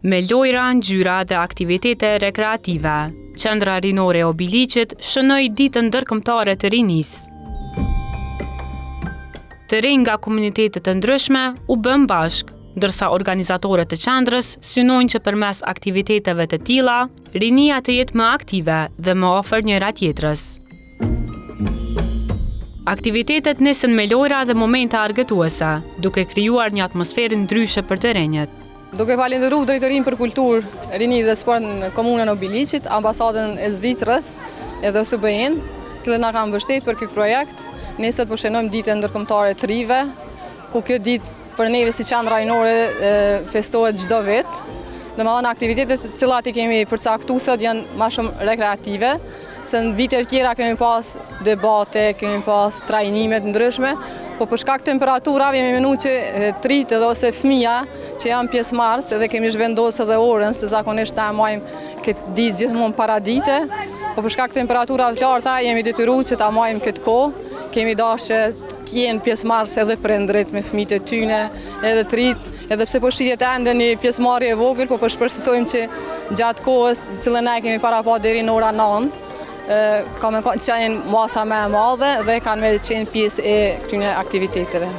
me lojra, ngjyra dhe aktivitete rekreative. Qendra rinore e Obiliqit shënoi ditën ndërkombëtare të rinisë. Të rinj nga komunitete të ndryshme u bën bashk, ndërsa organizatorët e qendrës synojnë që përmes aktiviteteve të tilla, rinia të jetë më aktive dhe më afër njëra tjetrës. Aktivitetet nisën me lojra dhe momente argëtuese, duke krijuar një atmosferë ndryshe për të rinjët. Duke falenderuar Drejtorinë për Kulturë, Rini dhe Sport në komunën Obiliqit, ambasadën e Zvicrës edhe OSBE-n, cilët na kanë mbështetur për këtë projekt. Ne sot po shënojmë ditën ndërkombëtare të rive, ku kjo ditë për neve si qendra rinore festohet çdo vit. Domethënë aktivitetet të cilat i kemi përcaktuar sot janë më shumë rekreative, se në vitet tjera kemi pas debate, kemi pas trajnime të ndryshme, po për shkak të temperaturave jemi menuar që të rit edhe ose fëmija që janë pjesëmarrës edhe kemi zhvendosur edhe orën, se zakonisht na marrim këtë ditë gjithmonë para dite, po për shkak të temperaturave të larta jemi detyruar që ta marrim këtë kohë. Kemi dashur që të jenë pjesëmarrës edhe prindrit me fëmijët e tyre, edhe të rit, edhe pse po shihet ende një pjesëmarrje e vogël, po shpresojmë që gjatë kohës, cilën ne kemi parapo deri në ora 9, ka me qenë masa më e madhe dhe kanë me qenë pjesë e këtyre aktiviteteve.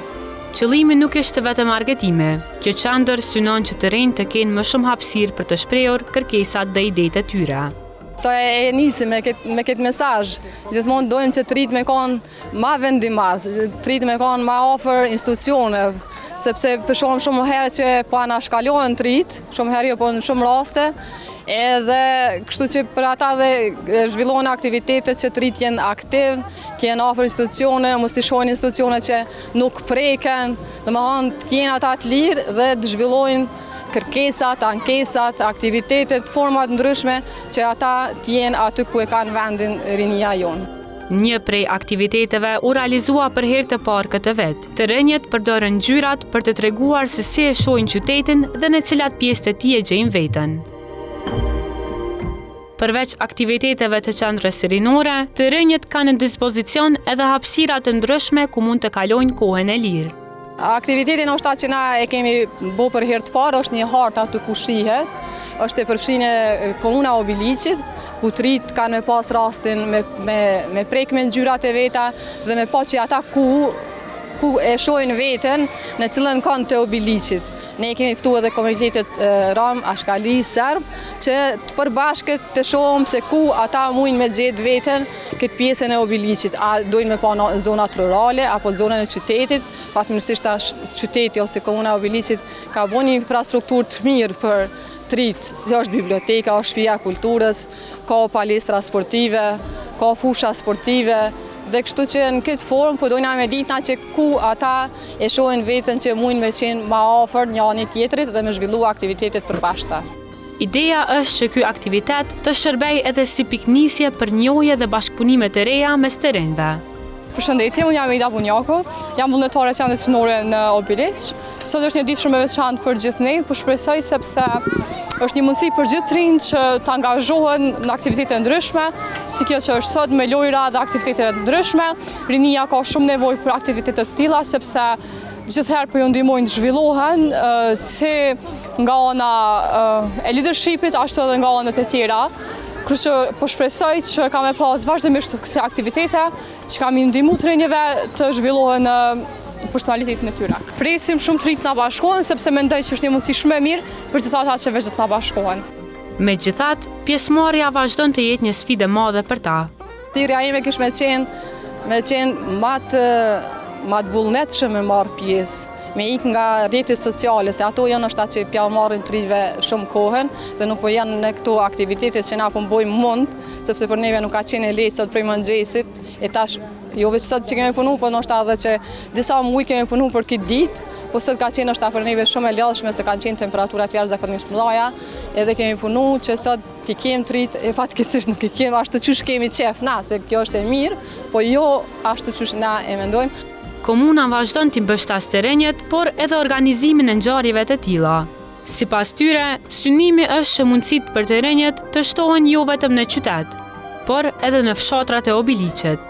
Qëllimi nuk ishte vetëm argëtime. Kjo qendër synon që të rinjtë të kenë më shumë hapësirë për të shprehur kërkesat dhe idetë e tyre. To e nisim me këtë mesazh. Gjithmonë dojmë që të rit me kanë më vendimarrës, të rit me kanë më afër institucioneve, sepse për shumë herë që po na shkalohen të rit, shumë herë po në shumë raste, edhe kështu që për ata dhe zhvillohen aktivitetet që të rit jenë aktiv, që jenë afër institucione, mos të shohin institucione që nuk preken, domethënë të jenë ata të lirë dhe të zhvillojnë kërkesat, ankesat, aktivitetet, format ndryshme që ata të jenë aty ku e kanë vendin rinia jonë. Një prej aktiviteteve u realizua për herë të parë këtë vit. Të rinjët përdorën ngjyrat për të treguar se si e shohin qytetin dhe në cilat pjesë të tij e gjejnë veten. Përveç aktiviteteve të qendrës rinore, të rinjët kanë në dispozicion edhe hapësira të ndryshme ku mund të kalojnë kohën e lirë. Aktivitetin është atë që na e kemi bo për herë të parë, është një hartë aty ku shihet, është e përfshirë komuna Obiliqit, ku të rit kanë me pas rastin me prek me ngjyrat e veta dhe me pa që ata ku e shohin veten në cilën kanë të Obiliqit. Ne kemi ftuar edhe komunitetet Ram, Ashkali, Serb, që të përbashkët të shohim se ku ata mujnë me gjetë veten këtë pjesën e Obiliqit. A dojnë me pa në zonat rurale, apo zonën e qytetit, fatmirësisht qyteti ose komuna e Obiliqit ka bo një infrastrukturë të mirë për të rit, si është biblioteka, është shtëpia e kulturës, ka palestra sportive, ka fusha sportive, dhe kështu që në këtë formë po dojna me ditna që ku ata e shohin veten që mujnë me qenë më afër njëri tjetrit dhe me zhvillu aktivitetet përbashkëta. Ideja është që ky aktivitet të shërbejë edhe si piknisje për njohje dhe bashkëpunime të reja mes të rinjve. Përshëndetje, unë jam Ida Bunjako, jam vullnetare e qendrës rinore në Obiliq. Sot është një ditë shumë e veçantë për gjithë ne, po shpresoj sepse është një mundësi për gjithë rinjt që të angazhohen në aktivitete ndryshme, si kjo që është sot me lojra dhe aktivitete ndryshme. Rinia ka shumë nevojë për aktivitete të tilla sepse gjithherë po ju ndihmojnë të zhvillohen si nga ana e leadershipit ashtu edhe nga anët e tjera. Kështu që po shpresoj që ka me pas vazhdimisht kësi aktivitete që kam i ndihmu të rinjve të zhvillohen personalitetin e tyre. Presim shumë të rinjt na bashkohen sepse mendoj që është një mundësi shumë e mirë për të ata që veç do të na bashkohen. Megjithatë, pjesëmarrja vazhdon të jetë një sfidë e madhe për ta. Thirrja ime kish me qenë më të vullnetshëm me marr pjesë, me ik nga rrjetet sociale, se ato janë ata që pja marrin të rinjve shumë kohën dhe nuk po janë në këto aktivitetet që na po bëjmë mund, sepse për neve nuk ka qenë lehtë sot prej mëngjesit, e tash jo vetë sot që kemi punu, po ndoshta edhe që disa muaj kemi punu për këtë ditë, po sot ka qenë është për neve shumë e lodhshme se kanë qenë temperaturat jashtëzakonisht mëdha, edhe kemi punu që sot t'i kem të rit, e fatkeqësisht nuk i kem ashtu çush kemi qef na, se kjo është e mirë, po jo ashtu çush na e mendojmë. Komuna vazhdon t'i mbështas të rinjët, por edhe organizimin e ngjarjeve të tilla. Sipas tyre, synimi është që mundësitë për të rinjët të shtohen jo vetëm në qytet, por edhe në fshatrat e Obiliqit.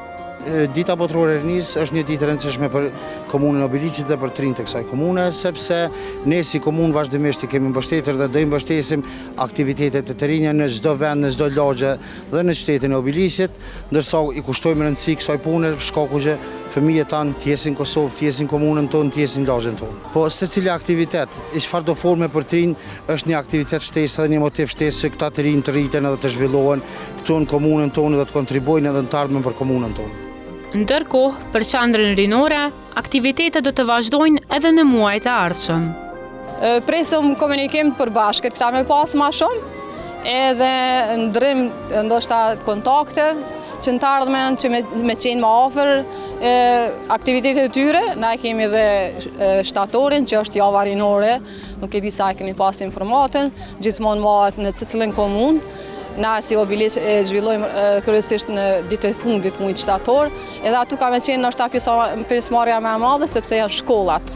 dita botërore e rinisë është një ditë e rëndësishme për komunën e Obiliqit dhe për trinjtë të kësaj komune, sepse ne si komunë vazhdimisht i kemi mbështetur dhe do i mbështesim aktivitetet e të rinja në çdo vend, në çdo lagje dhe në qytetin e Obiliqit, ndërsa i kushtojmë rëndësi kësaj pune për shkakun që fëmijët tanë të jesin në Kosovë, të jesin komunën tonë, të jesin lagjen tonë. Po secili aktivitet, i çfarëdo forme për të rinj, është një aktivitet shtesë dhe një motiv shtesë që këta të rinj të rriten edhe të zhvillohen këtu në komunën tonë dhe të kontribuojnë edhe në të ardhmen për komunën tonë. Ndërkohë, për qendrën rinore, aktivitetet do të vazhdojnë edhe në muajt e ardhshëm. Presim komunikim të përbashkët, këta me pas ma shumë, edhe ndrym ndoshta kontakte, që në të ardhmen që me qenë ma ofër aktivitetet e tyre, na kemi dhe shtatorin që është java rinore, nuk e di sa e keni pas informatën, gjithmonë mahet në cilën komunë. Na si Obiliq e zhvillojmë kryesisht në ditët e fundit muajit shtator, edhe atu ka me qenë ndoshta pjesëmarrja më e madhe sepse janë shkollat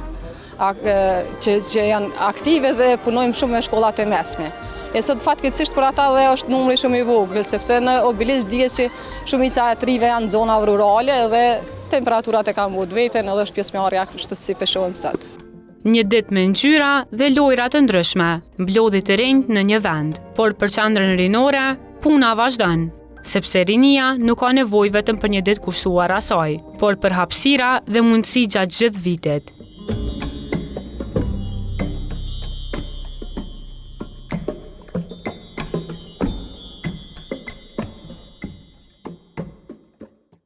që janë aktive dhe punojmë shumë me shkollat e mesme. E sot fatkeqësisht për ata dhe është numri shumë i vogël, sepse në Obiliq dihet që shumica e trive janë në zona rurale dhe temperaturat e kanë vënë veten edhe është pjesëmarrja kështu si pe shohim sot. Një ditë me ngjyra dhe lojra të ndryshme, mblodhi të rinjt në një vend, por për qendrën rinore, puna vazhdon, sepse rinia nuk ka nevojë vetëm për një ditë kushtuar asaj, por për hapësira dhe mundësi gjatë gjithë vitit.